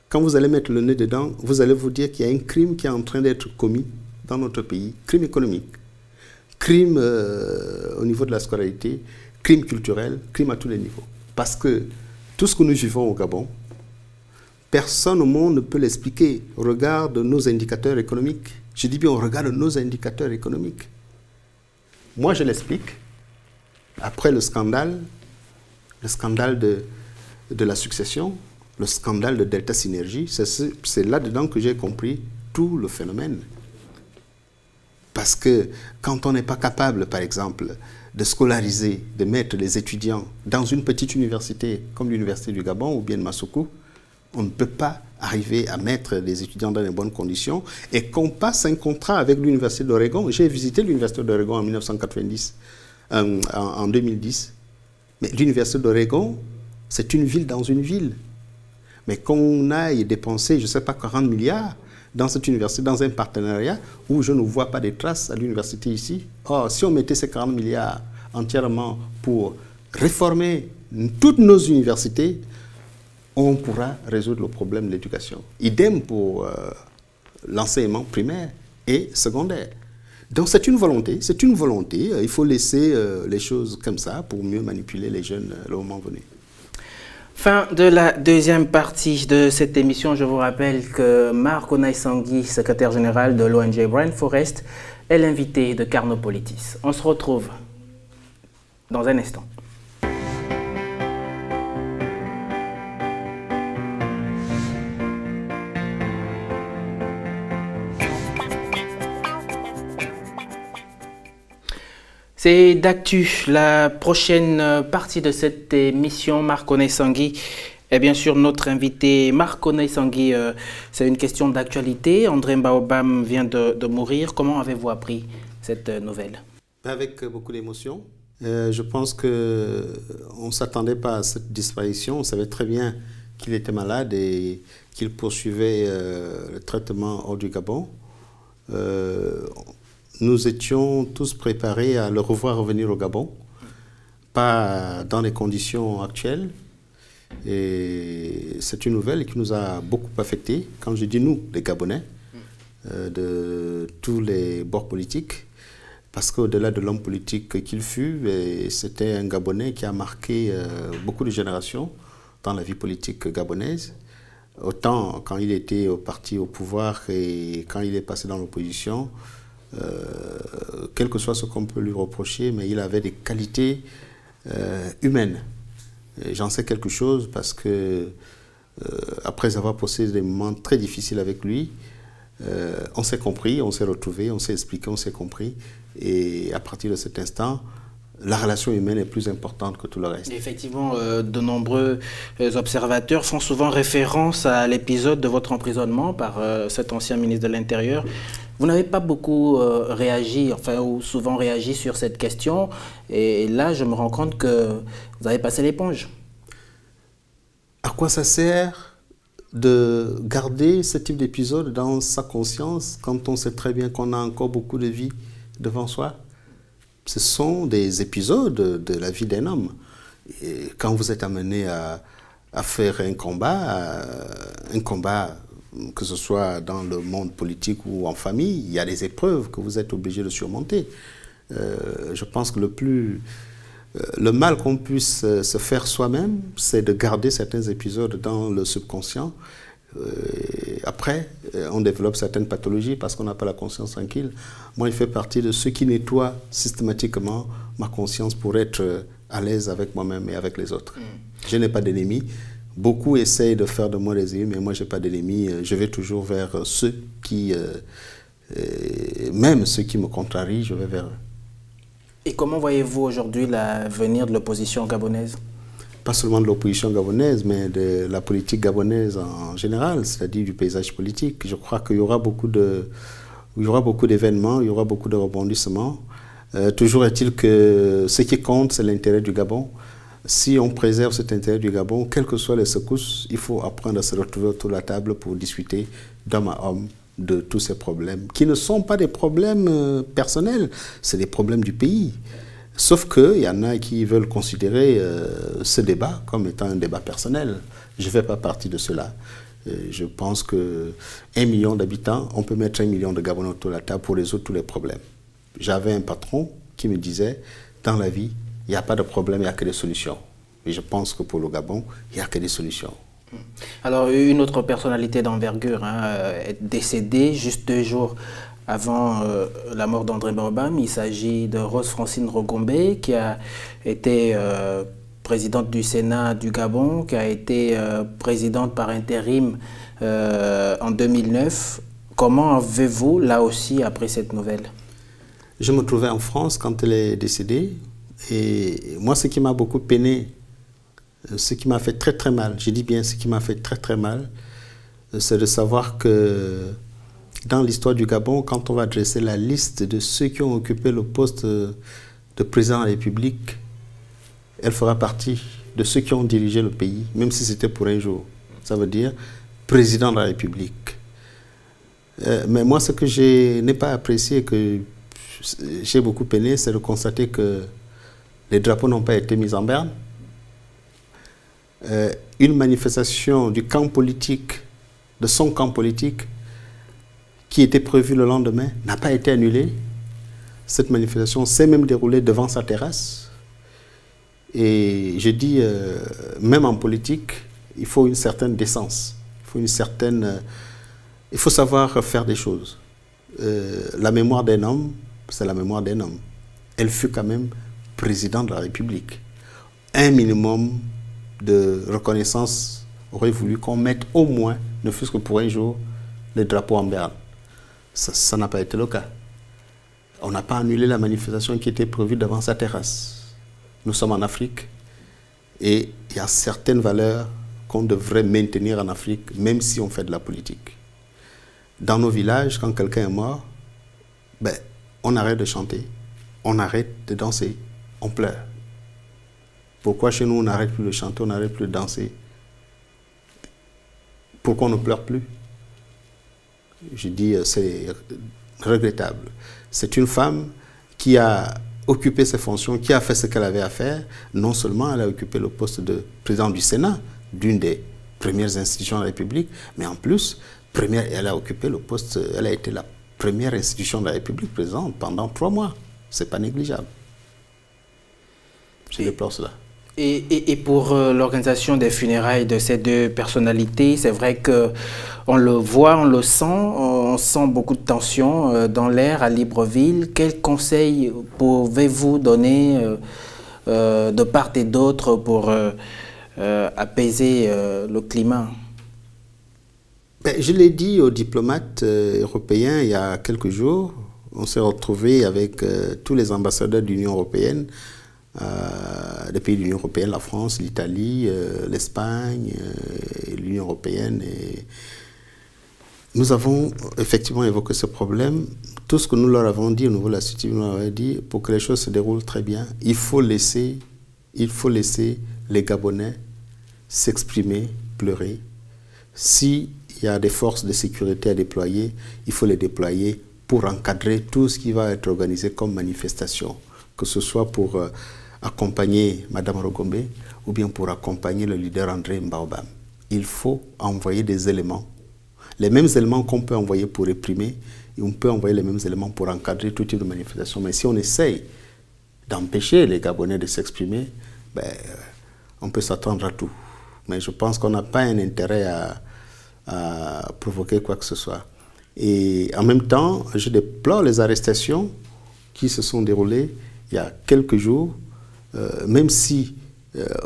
quand vous allez mettre le nez dedans, vous allez vous dire qu'il y a un crime qui est en train d'être commis dans notre pays, crime économique, crime au niveau de la scolarité, crime culturel, crime à tous les niveaux. Parce que tout ce que nous vivons au Gabon, personne au monde ne peut l'expliquer. On regarde nos indicateurs économiques. Je dis bien, on regarde nos indicateurs économiques. Moi, je l'explique. Après le scandale de la succession, le scandale de Delta Synergie, c'est là-dedans que j'ai compris tout le phénomène. Parce que quand on n'est pas capable, par exemple, de scolariser, de mettre les étudiants dans une petite université comme l'université du Gabon ou bien de Massoukou, on ne peut pas arriver à mettre les étudiants dans les bonnes conditions et qu'on passe un contrat avec l'université d'Oregon. J'ai visité l'université d'Oregon en 1990, en 2010. Mais l'université d'Oregon, c'est une ville dans une ville. Mais qu'on aille dépenser, je ne sais pas, 40 milliards dans cette université, dans un partenariat où je ne vois pas de traces à l'université ici. Or, si on mettait ces 40 milliards entièrement pour réformer toutes nos universités, on pourra résoudre le problème de l'éducation. Idem pour l'enseignement primaire et secondaire. Donc c'est une volonté, il faut laisser les choses comme ça pour mieux manipuler les jeunes le moment venu. Fin de la deuxième partie de cette émission. Je vous rappelle que Marc Onay-Sangui, secrétaire général de l'ONG Brain Forest, est l'invité de Carnopolitis. On se retrouve dans un instant. C'est d'actu, la prochaine partie de cette émission. Marc Onay-Sangui est bien sûr notre invité. Marc Onay-Sangui, c'est une question d'actualité. André Mbaobam vient de mourir. Comment avez-vous appris cette nouvelle? Avec beaucoup d'émotion. Je pense qu'on ne s'attendait pas à cette disparition. On savait très bien qu'il était malade et qu'il poursuivait le traitement hors du Gabon. Nous étions tous préparés à le revoir revenir au Gabon, pas dans les conditions actuelles. Et c'est une nouvelle qui nous a beaucoup affectés, quand je dis nous, les Gabonais, de tous les bords politiques, parce qu'au-delà de l'homme politique qu'il fut, c'était un Gabonais qui a marqué beaucoup de générations dans la vie politique gabonaise. Autant quand il était au parti au pouvoir et quand il est passé dans l'opposition, quel que soit ce qu'on peut lui reprocher, mais il avait des qualités humaines. J'en sais quelque chose parce que, après avoir passé des moments très difficiles avec lui, on s'est compris, on s'est retrouvés, on s'est expliqué, on s'est compris. Et à partir de cet instant, la relation humaine est plus importante que tout le reste. Effectivement, de nombreux observateurs font souvent référence à l'épisode de votre emprisonnement par cet ancien ministre de l'Intérieur. Vous n'avez pas beaucoup réagi, enfin, ou souvent réagi sur cette question. Et là, je me rends compte que vous avez passé l'éponge. À quoi ça sert de garder ce type d'épisode dans sa conscience quand on sait très bien qu'on a encore beaucoup de vie devant soi? Ce sont des épisodes de la vie d'un homme. Et quand vous êtes amené à faire un combat, que ce soit dans le monde politique ou en famille, il y a des épreuves que vous êtes obligé de surmonter. Je pense que le mal qu'on puisse se faire soi-même, c'est de garder certains épisodes dans le subconscient. Après, on développe certaines pathologies parce qu'on n'a pas la conscience tranquille. Moi, il fait partie de ceux qui nettoient systématiquement ma conscience pour être à l'aise avec moi-même et avec les autres. Je n'ai pas d'ennemis. Beaucoup essayent de faire de moi des ennemis, mais moi, je n'ai pas d'ennemis. Je vais toujours vers ceux qui, même ceux qui me contrarient, je vais vers eux. Et comment voyez-vous aujourd'hui l'avenir de l'opposition gabonaise? Pas seulement de l'opposition gabonaise, mais de la politique gabonaise en général, c'est-à-dire du paysage politique. Je crois qu'il y aura beaucoup d'événements, il y aura beaucoup de rebondissements. Toujours est-il que ce qui compte, c'est l'intérêt du Gabon. Si on préserve cet intérêt du Gabon, quelles que soient les secousses, il faut apprendre à se retrouver autour de la table pour discuter d'homme à homme de tous ces problèmes, qui ne sont pas des problèmes personnels, c'est des problèmes du pays. Sauf qu'il y en a qui veulent considérer ce débat comme étant un débat personnel. Je ne fais pas partie de cela. Je pense qu'1 million d'habitants, on peut mettre 1 million de Gabonais autour de la table pour résoudre tous les problèmes. J'avais un patron qui me disait, dans la vie, il n'y a pas de problème, il n'y a que des solutions. Et je pense que pour le Gabon, il n'y a que des solutions. Alors, une autre personnalité d'envergure est décédée juste 2 jours avant la mort d'André Mbaumbam. Il s'agit de Rose Francine Rogombe, qui a été présidente du Sénat du Gabon, qui a été présidente par intérim en 2009. Comment avez-vous, là aussi, appris cette nouvelle? Je me trouvais en France quand elle est décédée. Et moi, ce qui m'a beaucoup peiné, ce qui m'a fait très très mal, je dis bien ce qui m'a fait très très mal, c'est de savoir que dans l'histoire du Gabon, quand on va dresser la liste de ceux qui ont occupé le poste de président de la République, elle fera partie de ceux qui ont dirigé le pays, même si c'était pour un jour. Ça veut dire président de la République. Mais moi, ce que je n'ai pas apprécié, que j'ai beaucoup peiné, c'est de constater que les drapeaux n'ont pas été mis en berne. Une manifestation du camp politique, de son camp politique, qui était prévue le lendemain, n'a pas été annulée. Cette manifestation s'est même déroulée devant sa terrasse. Et je dis, même en politique, il faut une certaine décence. Il faut savoir faire des choses. La mémoire d'un homme, c'est la mémoire d'un homme. Elle fut quand même président de la République. Un minimum de reconnaissance aurait voulu qu'on mette au moins, ne fût-ce que pour un jour, les drapeaux en berne. Ça n'a pas été le cas. On n'a pas annulé la manifestation qui était prévue devant sa terrasse. Nous sommes en Afrique et il y a certaines valeurs qu'on devrait maintenir en Afrique, même si on fait de la politique. Dans nos villages, quand quelqu'un est mort, ben, on arrête de chanter, on arrête de danser, on pleure. Pourquoi chez nous on n'arrête plus de chanter, on n'arrête plus de danser? Pourquoi on ne pleure plus? Je dis, c'est regrettable. C'est une femme qui a occupé ses fonctions, qui a fait ce qu'elle avait à faire. Non seulement elle a occupé le poste de président du Sénat, d'une des premières institutions de la République, mais en plus, elle a occupé le poste, elle a été la première institution de la République présente pendant 3 mois. C'est pas négligeable. Je déplore cela. Et pour l'organisation des funérailles de ces 2 personnalités, c'est vrai qu'on le voit, on le sent, on sent beaucoup de tension dans l'air à Libreville. Quels conseils pouvez-vous donner de part et d'autre pour apaiser le climat? Je l'ai dit aux diplomates européens il y a quelques jours. On s'est retrouvés avec tous les ambassadeurs de l'Union européenne, des pays de l'Union européenne, la France, l'Italie, l'Espagne, l'Union européenne. Et nous avons effectivement évoqué ce problème. Tout ce que nous leur avons dit au niveau de la CITIV, nous leur avons dit, pour que les choses se déroulent très bien, il faut laisser les Gabonais s'exprimer, pleurer. S'il y a des forces de sécurité à déployer, il faut les déployer pour encadrer tout ce qui va être organisé comme manifestation, que ce soit pour accompagner Mme Rogombe ou bien pour accompagner le leader André Mbaumbam. Il faut envoyer des éléments, les mêmes éléments qu'on peut envoyer pour réprimer, et on peut envoyer les mêmes éléments pour encadrer tout type de manifestation. Mais si on essaye d'empêcher les Gabonais de s'exprimer, ben, on peut s'attendre à tout. Mais je pense qu'on n'a pas un intérêt à provoquer quoi que ce soit. Et en même temps, je déplore les arrestations qui se sont déroulées il y a quelques jours. Même si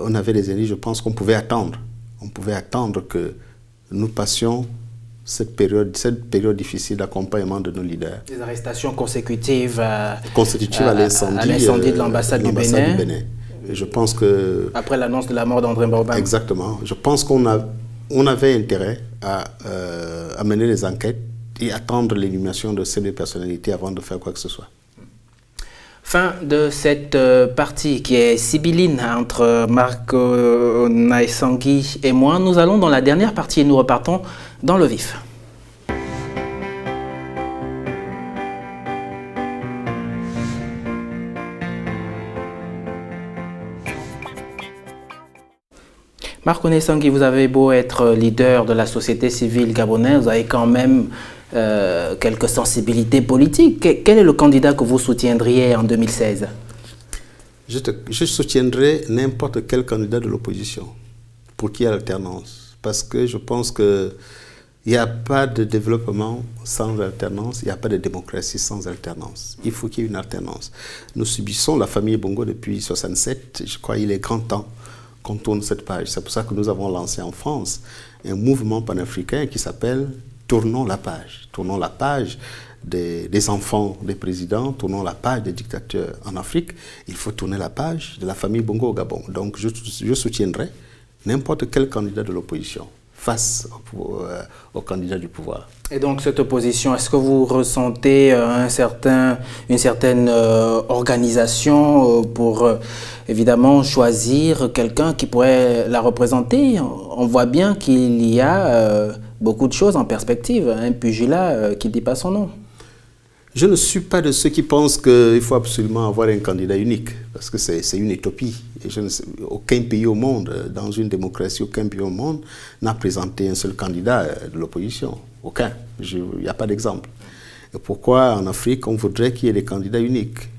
on avait des indices, je pense qu'on pouvait attendre. On pouvait attendre que nous passions cette période difficile d'accompagnement de nos leaders. Des arrestations consécutives à l'incendie de l'ambassade du Bénin. Et je pense que... Après l'annonce de la mort d'André Mbaumbam. Exactement. Je pense qu'on avait intérêt à mener les enquêtes et attendre l'élimination de ces 2 personnalités avant de faire quoi que ce soit. Fin de cette partie qui est sibylline entre Marc Naessangui et moi. Nous allons dans la dernière partie et nous repartons dans le vif. Marc Naessangui, vous avez beau être leader de la société civile gabonaise, vous avez quand même quelques sensibilités politiques. Quel est le candidat que vous soutiendriez en 2016? Je soutiendrai n'importe quel candidat de l'opposition pour qu'il y ait alternance. Parce que je pense qu'il n'y a pas de développement sans alternance, il n'y a pas de démocratie sans alternance. Il faut qu'il y ait une alternance. Nous subissons la famille Bongo depuis 1967. Je crois qu'il est grand temps qu'on tourne cette page. C'est pour ça que nous avons lancé en France un mouvement panafricain qui s'appelle Tournons la page. Tournons la page des enfants des présidents, tournons la page des dictateurs en Afrique. Il faut tourner la page de la famille Bongo au Gabon. Donc je soutiendrai n'importe quel candidat de l'opposition face au candidat du pouvoir. Et donc cette opposition, est-ce que vous ressentez une certaine organisation pour évidemment choisir quelqu'un qui pourrait la représenter? On voit bien qu'il y a beaucoup de choses en perspective, un pugilat qui ne dit pas son nom. Je ne suis pas de ceux qui pensent qu'il faut absolument avoir un candidat unique, parce que c'est une utopie. Et aucun pays au monde, dans une démocratie, aucun pays au monde n'a présenté un seul candidat de l'opposition. Aucun. Il n'y a pas d'exemple. Et pourquoi en Afrique, on voudrait qu'il y ait des candidats uniques?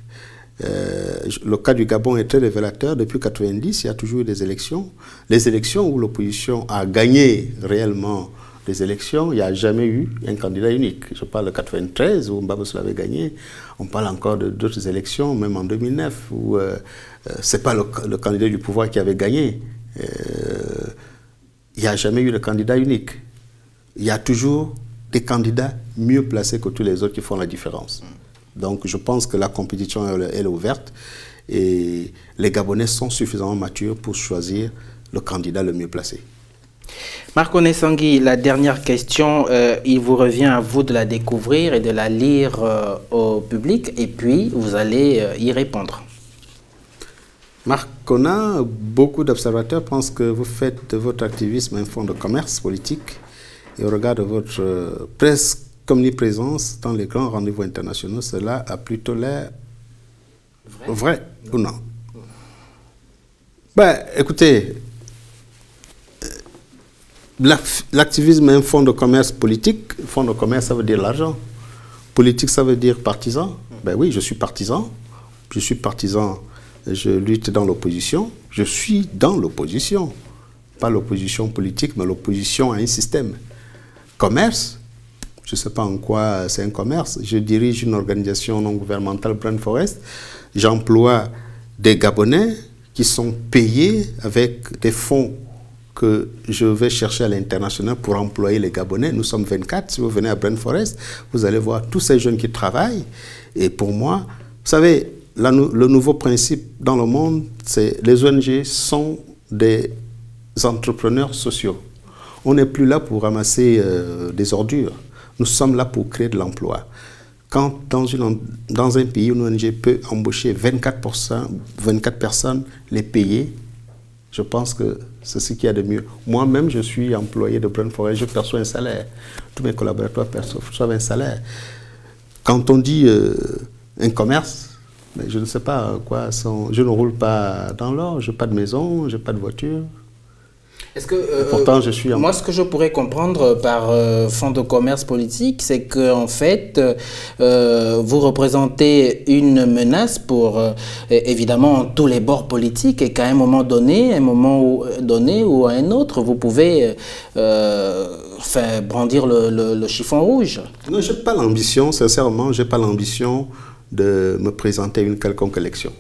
Le cas du Gabon est très révélateur. Depuis 1990, il y a toujours eu des élections. Les élections où l'opposition a gagné réellement les élections, il n'y a jamais eu un candidat unique. Je parle de 1993 où Mbaboussou l'avait gagné. On parle encore d'autres élections, même en 2009, où ce n'est pas le candidat du pouvoir qui avait gagné. Il n'y a jamais eu de candidat unique. Il y a toujours des candidats mieux placés que tous les autres qui font la différence. Donc je pense que la compétition elle est ouverte et les Gabonais sont suffisamment matures pour choisir le candidat le mieux placé. Marc Naessangui, la dernière question, il vous revient à vous de la découvrir et de la lire au public et puis vous allez y répondre. Marc Kona, beaucoup d'observateurs pensent que vous faites de votre activisme un fonds de commerce politique et au regard de votre presque omniprésence dans les grands rendez-vous internationaux, cela a plutôt l'air vrai ou non? Ben, écoutez, l'activisme est un fonds de commerce politique. Fonds de commerce, ça veut dire l'argent. Politique, ça veut dire partisan. Ben oui, je suis partisan. Je suis partisan, je lutte dans l'opposition. Je suis dans l'opposition. Pas l'opposition politique, mais l'opposition à un système. Commerce, je ne sais pas en quoi c'est un commerce. Je dirige une organisation non gouvernementale, Brain Forest. J'emploie des Gabonais qui sont payés avec des fonds que je vais chercher à l'international pour employer les Gabonais. Nous sommes 24. Si vous venez à Brain Forest, vous allez voir tous ces jeunes qui travaillent. Et pour moi, vous savez, le nouveau principe dans le monde, c'est les ONG sont des entrepreneurs sociaux. On n'est plus là pour ramasser des ordures. Nous sommes là pour créer de l'emploi. Quand dans un pays, une ONG peut embaucher 24 personnes, les payer, je pense que c'est ce qu'il y a de mieux. Moi-même, je suis employé de Brain Forest, je perçois un salaire. Tous mes collaborateurs perçoivent un salaire. Quand on dit un commerce, mais je ne sais pas quoi je ne roule pas dans l'or, je n'ai pas de maison, je n'ai pas de voiture. Pourtant, moi, ce que je pourrais comprendre par fonds de commerce politique, c'est qu'en fait, vous représentez une menace pour, évidemment, tous les bords politiques et qu'à un moment donné ou à un autre, vous pouvez brandir le chiffon rouge. Non, je n'ai pas l'ambition, sincèrement, je n'ai pas l'ambition de me présenter à une quelconque élection.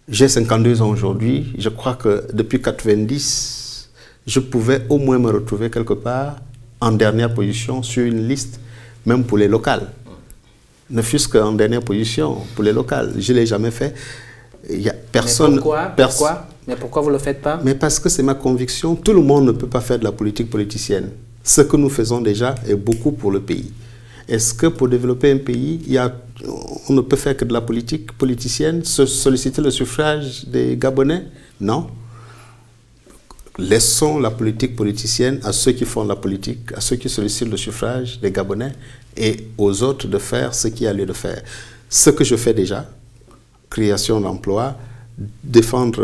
J'ai 52 ans aujourd'hui, je crois que depuis 1990, je pouvais au moins me retrouver quelque part en dernière position sur une liste, même pour les locales. Ne fût-ce qu'en dernière position pour les locales. Je ne l'ai jamais fait. Il y a personne. Mais pourquoi vous ne le faites pas? Mais parce que c'est ma conviction. Tout le monde ne peut pas faire de la politique politicienne. Ce que nous faisons déjà est beaucoup pour le pays. Est-ce que pour développer un pays, on ne peut faire que de la politique politicienne, solliciter le suffrage des Gabonais? Non. Laissons la politique politicienne à ceux qui font la politique, à ceux qui sollicitent le suffrage des Gabonais et aux autres de faire ce qu'il y a lieu de faire. Ce que je fais déjà, création d'emplois, défendre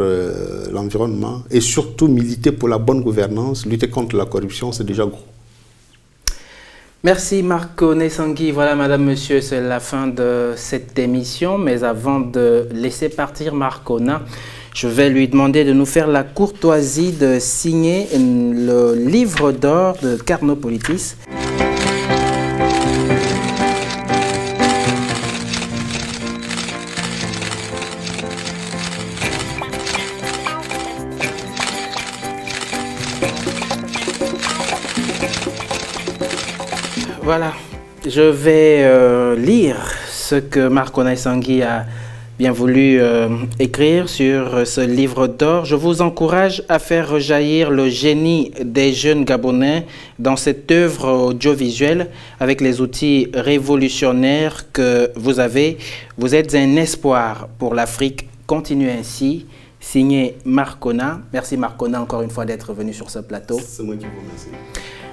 l'environnement et surtout militer pour la bonne gouvernance, lutter contre la corruption, c'est déjà gros. Merci Marc Onesangui. Voilà, madame, monsieur, c'est la fin de cette émission. Mais avant de laisser partir Marc Ona, je vais lui demander de nous faire la courtoisie de signer le livre d'or de Carnopolitis. Voilà, je vais lire ce que Marc Onesangui a bien voulu écrire sur ce livre d'or. Je vous encourage à faire rejaillir le génie des jeunes Gabonais dans cette œuvre audiovisuelle avec les outils révolutionnaires que vous avez. Vous êtes un espoir pour l'Afrique. Continuez ainsi. Signé Marc Ona. Merci Marc Ona encore une fois d'être venu sur ce plateau. C'est moi qui vous remercie.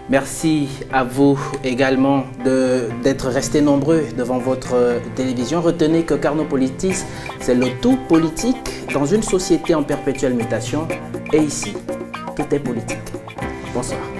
Merci à vous également d'être restés nombreux devant votre télévision. Retenez que Carnopolitis, c'est le tout politique dans une société en perpétuelle mutation. Et ici, tout est politique. Bonsoir.